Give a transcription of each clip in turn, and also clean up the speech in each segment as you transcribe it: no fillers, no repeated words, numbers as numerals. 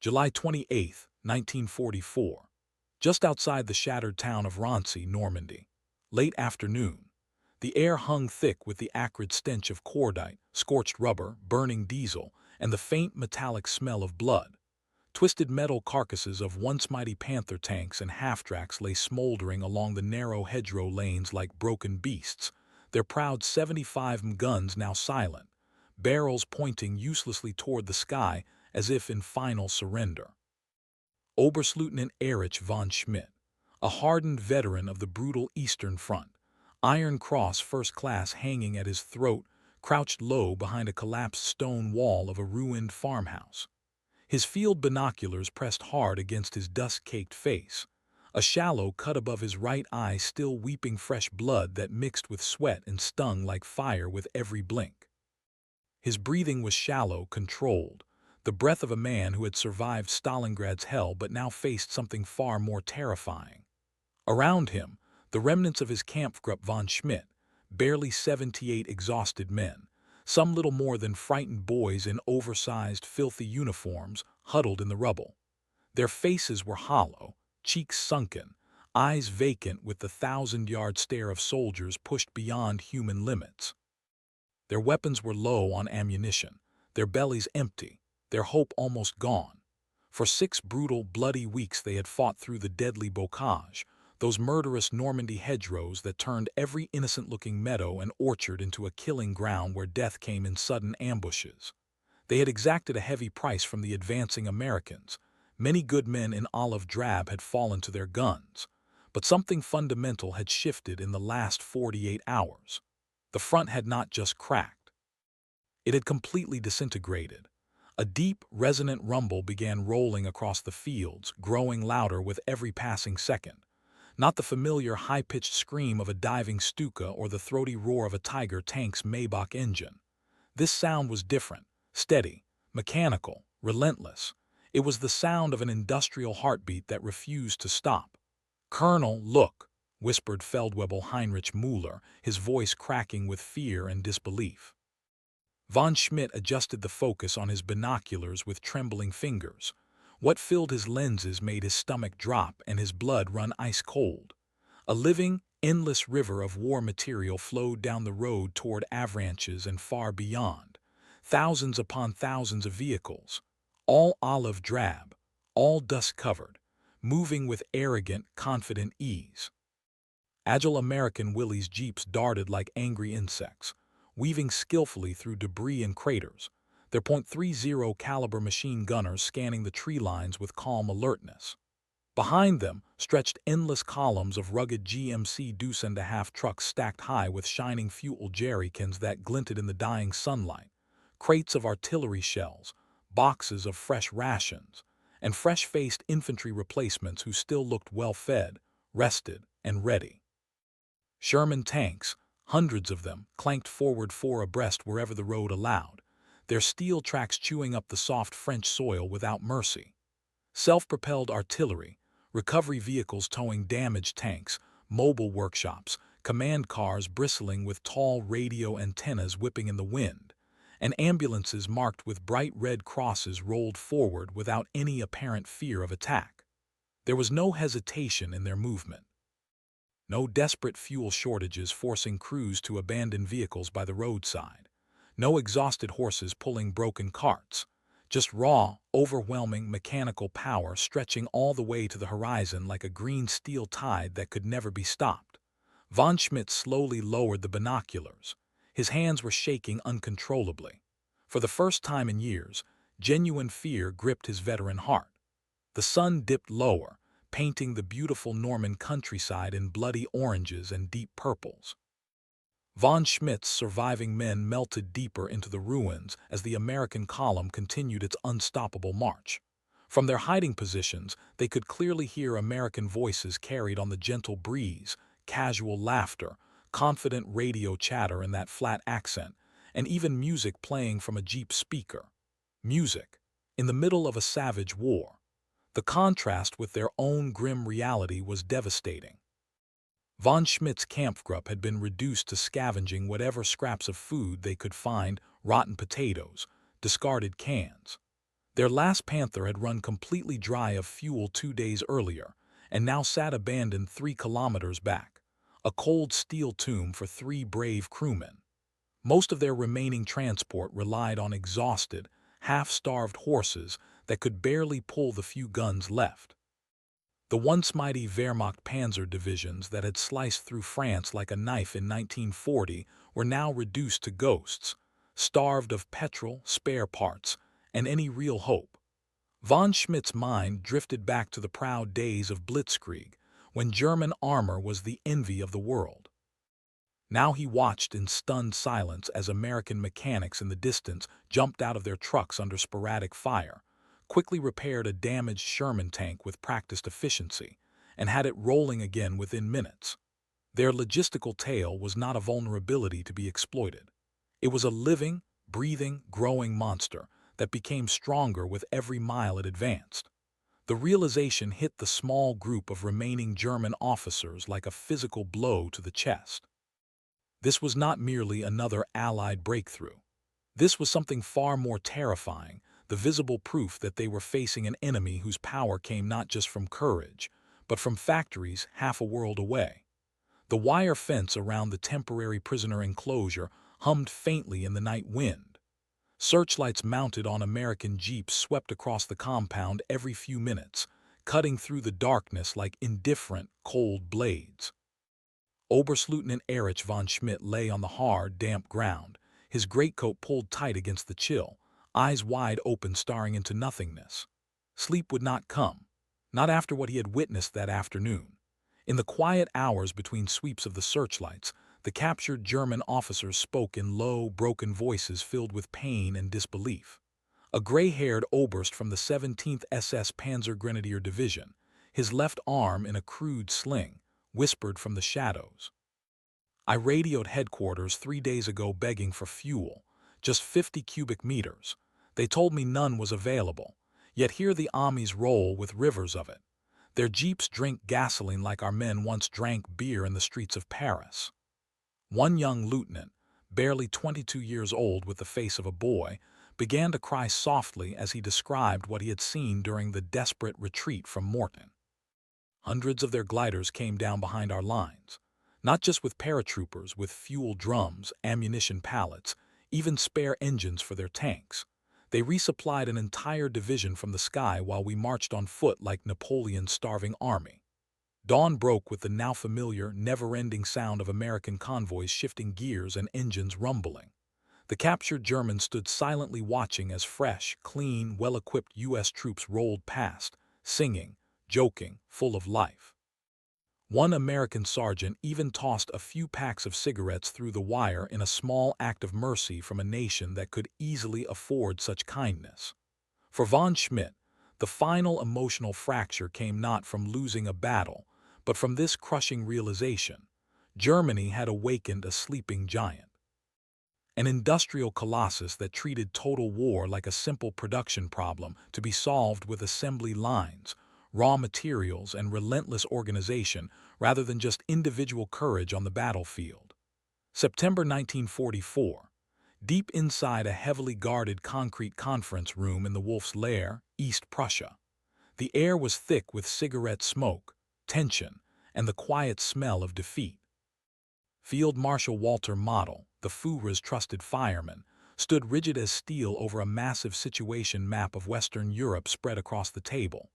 July 28, 1944. Just outside the shattered town of Rancy, Normandy. Late afternoon. The air hung thick with the acrid stench of cordite, scorched rubber, burning diesel, and the faint metallic smell of blood. Twisted metal carcasses of once mighty Panther tanks and half-tracks lay smoldering along the narrow hedgerow lanes like broken beasts, their proud 75mm guns now silent, barrels pointing uselessly toward the sky as if in final surrender. Oberstleutnant Erich von Schmidt, a hardened veteran of the brutal Eastern Front, Iron Cross First Class hanging at his throat, crouched low behind a collapsed stone wall of a ruined farmhouse. His field binoculars pressed hard against his dust-caked face, a shallow cut above his right eye still weeping fresh blood that mixed with sweat and stung like fire with every blink. His breathing was shallow, controlled, the breath of a man who had survived Stalingrad's hell but now faced something far more terrifying. Around him, the remnants of his Kampfgruppe von Schmidt, barely 78 exhausted men, some little more than frightened boys in oversized, filthy uniforms, huddled in the rubble. Their faces were hollow, cheeks sunken, eyes vacant with the 1,000-yard stare of soldiers pushed beyond human limits. Their weapons were low on ammunition, their bellies empty, their hope almost gone. For 6 brutal, bloody weeks they had fought through the deadly bocage, those murderous Normandy hedgerows that turned every innocent-looking meadow and orchard into a killing ground where death came in sudden ambushes. They had exacted a heavy price from the advancing Americans. Many good men in olive drab had fallen to their guns. But something fundamental had shifted in the last 48 hours. The front had not just cracked. It had completely disintegrated. A deep, resonant rumble began rolling across the fields, growing louder with every passing second. Not the familiar high-pitched scream of a diving Stuka or the throaty roar of a Tiger tank's Maybach engine. This sound was different, steady, mechanical, relentless. It was the sound of an industrial heartbeat that refused to stop. "Colonel, look," whispered Feldwebel Heinrich Müller, his voice cracking with fear and disbelief. Von Schmidt adjusted the focus on his binoculars with trembling fingers. What filled his lenses made his stomach drop and his blood run ice-cold. A living, endless river of war material flowed down the road toward Avranches and far beyond. Thousands upon thousands of vehicles, all olive drab, all dust-covered, moving with arrogant, confident ease. Agile American Willys jeeps darted like angry insects, weaving skillfully through debris and craters, their .30 caliber machine gunners scanning the tree lines with calm alertness. Behind them stretched endless columns of rugged GMC deuce-and-a-half trucks stacked high with shining fuel jerrycans that glinted in the dying sunlight, crates of artillery shells, boxes of fresh rations, and fresh-faced infantry replacements who still looked well-fed, rested, and ready. Sherman tanks, hundreds of them, clanked forward 4 abreast wherever the road allowed, their steel tracks chewing up the soft French soil without mercy. Self-propelled artillery, recovery vehicles towing damaged tanks, mobile workshops, command cars bristling with tall radio antennas whipping in the wind, and ambulances marked with bright red crosses rolled forward without any apparent fear of attack. There was no hesitation in their movement. No desperate fuel shortages forcing crews to abandon vehicles by the roadside. No exhausted horses pulling broken carts. Just raw, overwhelming mechanical power stretching all the way to the horizon like a green steel tide that could never be stopped. Von Schmidt slowly lowered the binoculars. His hands were shaking uncontrollably. For the first time in years, genuine fear gripped his veteran heart. The sun dipped lower, painting the beautiful Norman countryside in bloody oranges and deep purples. Von Schmidt's surviving men melted deeper into the ruins as the American column continued its unstoppable march. From their hiding positions, they could clearly hear American voices carried on the gentle breeze, casual laughter, confident radio chatter in that flat accent, and even music playing from a Jeep speaker. Music, in the middle of a savage war. The contrast with their own grim reality was devastating. Von Schmidt's Kampfgruppe had been reduced to scavenging whatever scraps of food they could find, rotten potatoes, discarded cans. Their last Panther had run completely dry of fuel 2 days earlier, and now sat abandoned 3 kilometers back, a cold steel tomb for 3 brave crewmen. Most of their remaining transport relied on exhausted, half-starved horses that could barely pull the few guns left. The once mighty Wehrmacht panzer divisions that had sliced through France like a knife in 1940 were now reduced to ghosts, starved of petrol, spare parts, and any real hope. Von Schmidt's mind drifted back to the proud days of Blitzkrieg, when German armor was the envy of the world. Now he watched in stunned silence as American mechanics in the distance jumped out of their trucks under sporadic fire, quickly repaired a damaged Sherman tank with practiced efficiency, and had it rolling again within minutes. Their logistical tale was not a vulnerability to be exploited. It was a living, breathing, growing monster that became stronger with every mile it advanced. The realization hit the small group of remaining German officers like a physical blow to the chest. This was not merely another Allied breakthrough. This was something far more terrifying, the visible proof that they were facing an enemy whose power came not just from courage, but from factories half a world away. The wire fence around the temporary prisoner enclosure hummed faintly in the night wind. Searchlights mounted on American jeeps swept across the compound every few minutes, cutting through the darkness like indifferent, cold blades. Oberstleutnant Erich von Schmidt lay on the hard, damp ground, his greatcoat pulled tight against the chill, eyes wide open staring into nothingness. Sleep would not come, not after what he had witnessed that afternoon. In the quiet hours between sweeps of the searchlights, the captured German officers spoke in low, broken voices filled with pain and disbelief. A gray-haired Oberst from the 17th SS Panzer Grenadier Division, his left arm in a crude sling, whispered from the shadows. "I radioed headquarters 3 days ago begging for fuel, just 50 cubic meters. They told me none was available, yet here the armies roll with rivers of it. Their jeeps drink gasoline like our men once drank beer in the streets of Paris." One young lieutenant, barely 22 years old with the face of a boy, began to cry softly as he described what he had seen during the desperate retreat from Morton. Hundreds of their gliders came down behind our lines, not just with paratroopers, with fuel drums, ammunition pallets, even spare engines for their tanks. They resupplied an entire division from the sky while we marched on foot like Napoleon's starving army. Dawn broke with the now familiar, never-ending sound of American convoys shifting gears and engines rumbling. The captured Germans stood silently watching as fresh, clean, well-equipped U.S. troops rolled past, singing, joking, full of life. One American sergeant even tossed a few packs of cigarettes through the wire in a small act of mercy from a nation that could easily afford such kindness. For von Schmidt, the final emotional fracture came not from losing a battle, but from this crushing realization: Germany had awakened a sleeping giant. An industrial colossus that treated total war like a simple production problem to be solved with assembly lines, raw materials, and relentless organization rather than just individual courage on the battlefield. September 1944. Deep inside a heavily guarded concrete conference room in the Wolf's Lair, East Prussia. The air was thick with cigarette smoke, tension, and the quiet smell of defeat. Field Marshal Walter Model, the Führer's trusted fireman, stood rigid as steel over a massive situation map of Western Europe spread across the table.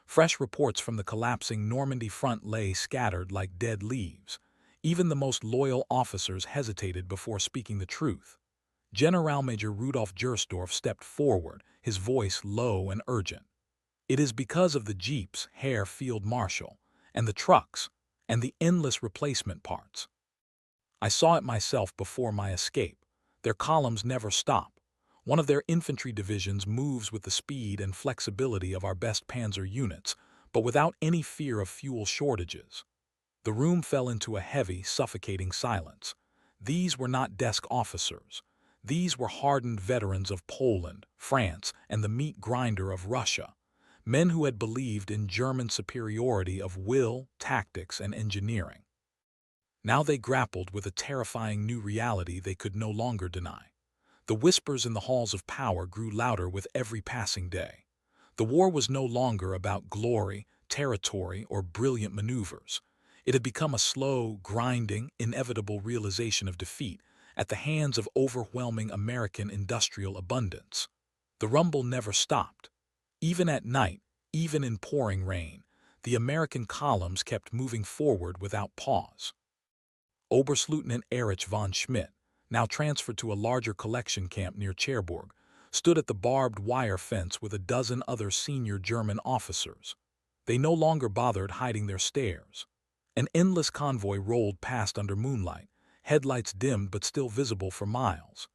Fresh reports from the collapsing Normandy front lay scattered like dead leaves. Even the most loyal officers hesitated before speaking the truth. Generalmajor Rudolf Gersdorf stepped forward, his voice low and urgent. "It is because of the jeeps, Herr Field Marshal, and the trucks, and the endless replacement parts. I saw it myself before my escape. Their columns never stop. One of their infantry divisions moves with the speed and flexibility of our best panzer units, but without any fear of fuel shortages." The room fell into a heavy, suffocating silence. These were not desk officers. These were hardened veterans of Poland, France, and the meat grinder of Russia. Men who had believed in German superiority of will, tactics, and engineering. Now they grappled with a terrifying new reality they could no longer deny. The whispers in the halls of power grew louder with every passing day. The war was no longer about glory, territory, or brilliant maneuvers. It had become a slow, grinding, inevitable realization of defeat at the hands of overwhelming American industrial abundance. The rumble never stopped. Even at night, even in pouring rain, the American columns kept moving forward without pause. Oberstleutnant Erich von Schmidt, now transferred to a larger collection camp near Cherbourg, stood at the barbed wire fence with a dozen other senior German officers. They no longer bothered hiding their stares. An endless convoy rolled past under moonlight, headlights dimmed but still visible for miles.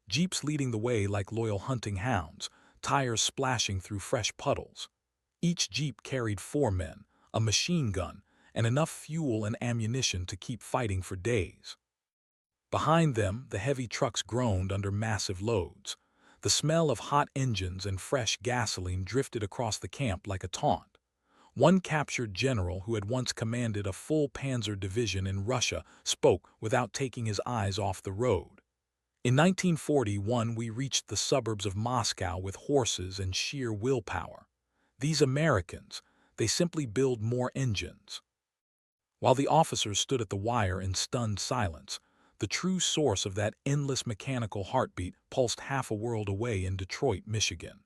Jeeps leading the way like loyal hunting hounds, tires splashing through fresh puddles. Each jeep carried 4 men, a machine gun, and enough fuel and ammunition to keep fighting for days. Behind them, the heavy trucks groaned under massive loads. The smell of hot engines and fresh gasoline drifted across the camp like a taunt. One captured general who had once commanded a full panzer division in Russia spoke without taking his eyes off the road. In 1941, we reached the suburbs of Moscow with horses and sheer willpower. These Americans, they simply build more engines. While the officers stood at the wire in stunned silence, the true source of that endless mechanical heartbeat pulsed half a world away in Detroit, Michigan.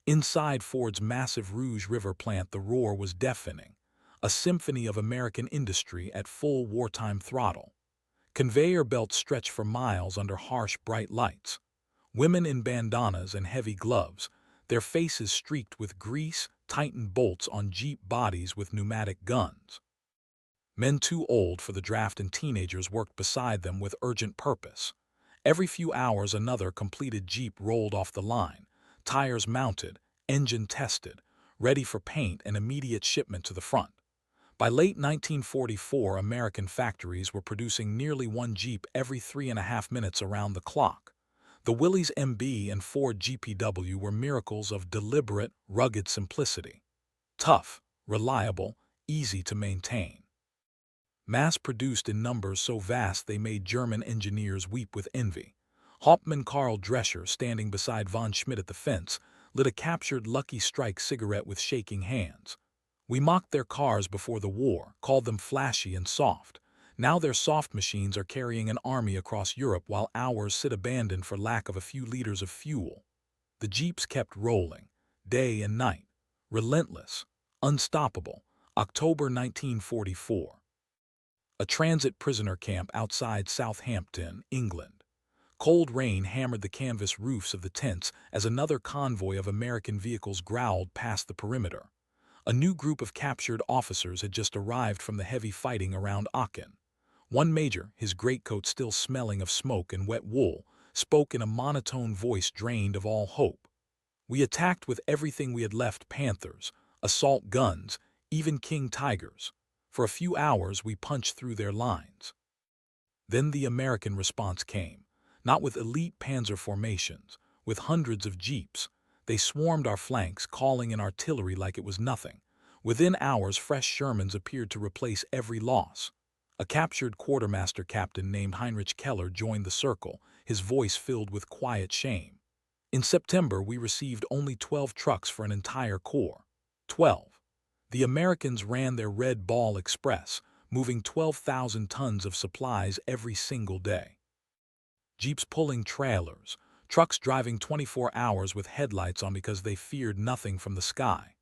Inside Ford's massive Rouge River plant, the roar was deafening, a symphony of American industry at full wartime throttle. Conveyor belts stretched for miles under harsh, bright lights. Women in bandanas and heavy gloves, their faces streaked with grease, tightened bolts on Jeep bodies with pneumatic guns. Men too old for the draft and teenagers worked beside them with urgent purpose. Every few hours another completed Jeep rolled off the line, tires mounted, engine tested, ready for paint and immediate shipment to the front. By late 1944, American factories were producing nearly 1 Jeep every 3.5 minutes around the clock. The Willys MB and Ford GPW were miracles of deliberate, rugged simplicity. Tough, reliable, easy to maintain. Mass-produced in numbers so vast they made German engineers weep with envy. Hauptmann Karl Drescher, standing beside von Schmidt at the fence, lit a captured Lucky Strike cigarette with shaking hands. We mocked their cars before the war, called them flashy and soft. Now their soft machines are carrying an army across Europe while ours sit abandoned for lack of a few liters of fuel. The Jeeps kept rolling, day and night. Relentless, unstoppable. October 1944. A transit prisoner camp outside Southampton, England. Cold rain hammered the canvas roofs of the tents as another convoy of American vehicles growled past the perimeter. A new group of captured officers had just arrived from the heavy fighting around Aachen. One major, his greatcoat still smelling of smoke and wet wool, spoke in a monotone voice drained of all hope. We attacked with everything we had left: panthers, assault guns, even King Tigers. For a few hours we punched through their lines. Then the American response came, not with elite panzer formations, with hundreds of jeeps. They swarmed our flanks, calling in artillery like it was nothing. Within hours, fresh Shermans appeared to replace every loss. A captured quartermaster captain named Heinrich Keller joined the circle, his voice filled with quiet shame. In September, we received only 12 trucks for an entire corps. 12. The Americans ran their Red Ball Express, moving 12,000 tons of supplies every single day. Jeeps pulling trailers, trucks driving 24 hours with headlights on because they feared nothing from the sky.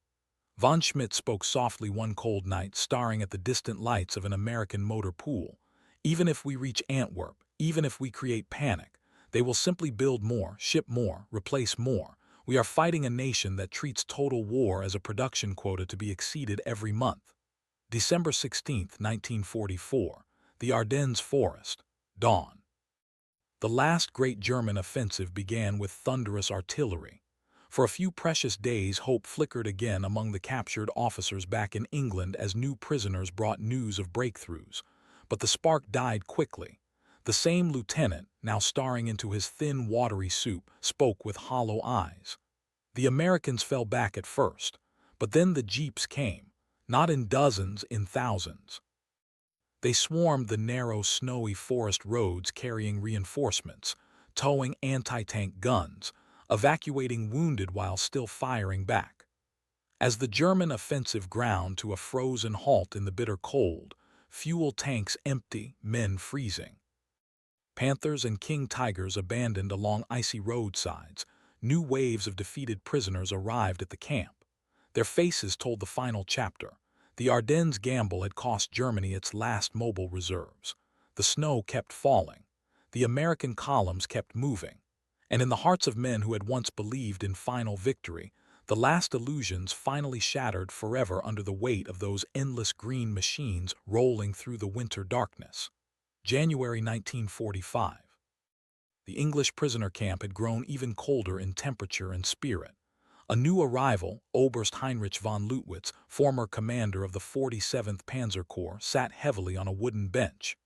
Von Schmidt spoke softly one cold night, staring at the distant lights of an American motor pool. Even if we reach Antwerp, even if we create panic, they will simply build more, ship more, replace more. We are fighting a nation that treats total war as a production quota to be exceeded every month. December 16, 1944. The Ardennes Forest. Dawn. The last great German offensive began with thunderous artillery. For a few precious days, hope flickered again among the captured officers back in England as new prisoners brought news of breakthroughs. But the spark died quickly. The same lieutenant, now staring into his thin, watery soup, spoke with hollow eyes. The Americans fell back at first, but then the jeeps came, not in dozens, in thousands. They swarmed the narrow, snowy forest roads carrying reinforcements, towing anti-tank guns, evacuating wounded while still firing back. As the German offensive ground to a frozen halt in the bitter cold, fuel tanks empty, men freezing. Panthers and king tigers abandoned along icy roadsides, new waves of defeated prisoners arrived at the camp. Their faces told the final chapter. The Ardennes gamble had cost Germany its last mobile reserves. The snow kept falling. The American columns kept moving. And in the hearts of men who had once believed in final victory, the last illusions finally shattered forever under the weight of those endless green machines rolling through the winter darkness. January 1945. The English prisoner camp had grown even colder in temperature and spirit. A new arrival, Oberst Heinrich von Leutwitz, former commander of the 47th Panzer Corps, sat heavily on a wooden bench.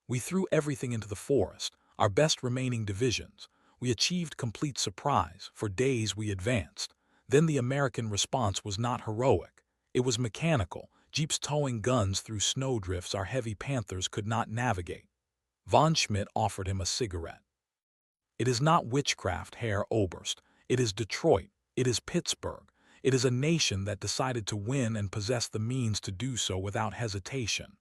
We threw everything into the forest, our best remaining divisions. We achieved complete surprise. For days we advanced. Then the American response was not heroic. It was mechanical, jeeps towing guns through snowdrifts our heavy Panthers could not navigate. Von Schmidt offered him a cigarette. It is not witchcraft, Herr Oberst. It is Detroit. It is Pittsburgh. It is a nation that decided to win and possessed the means to do so without hesitation.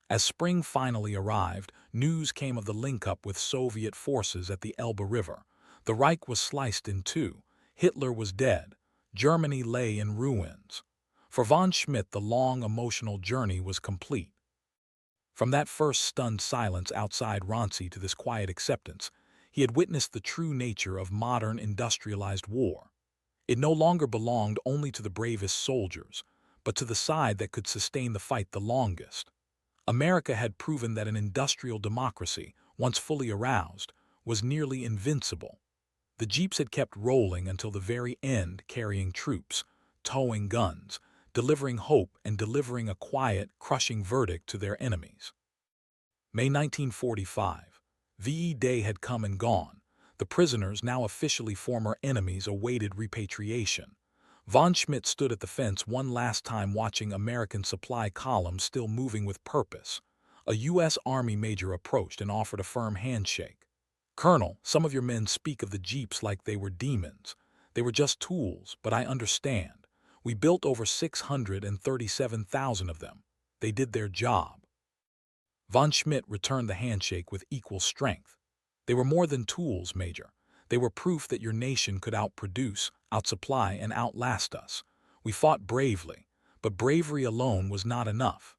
As spring finally arrived, news came of the link-up with Soviet forces at the Elbe River. The Reich was sliced in two. Hitler was dead. Germany lay in ruins. For von Schmidt, the long, emotional journey was complete. From that first stunned silence outside Rancy to this quiet acceptance, he had witnessed the true nature of modern industrialized war. It no longer belonged only to the bravest soldiers, but to the side that could sustain the fight the longest. America had proven that an industrial democracy, once fully aroused, was nearly invincible. The jeeps had kept rolling until the very end, carrying troops, towing guns, delivering hope and delivering a quiet, crushing verdict to their enemies. May 1945. VE Day had come and gone. The prisoners, now officially former enemies, awaited repatriation. Von Schmidt stood at the fence one last time, watching American supply columns still moving with purpose. A U.S. Army major approached and offered a firm handshake. "Colonel, some of your men speak of the jeeps like they were demons. They were just tools, but I understand. We built over 637,000 of them. They did their job." Von Schmidt returned the handshake with equal strength. "They were more than tools, Major. They were proof that your nation could outproduce, outsupply, and outlast us. We fought bravely, but bravery alone was not enough."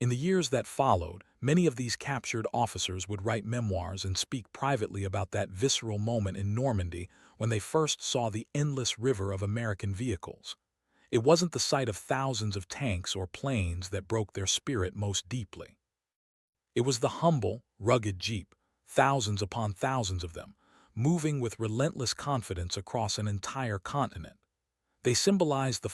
In the years that followed, many of these captured officers would write memoirs and speak privately about that visceral moment in Normandy when they first saw the endless river of American vehicles. It wasn't the sight of thousands of tanks or planes that broke their spirit most deeply. It was the humble, rugged jeep, thousands upon thousands of them, moving with relentless confidence across an entire continent. They symbolized the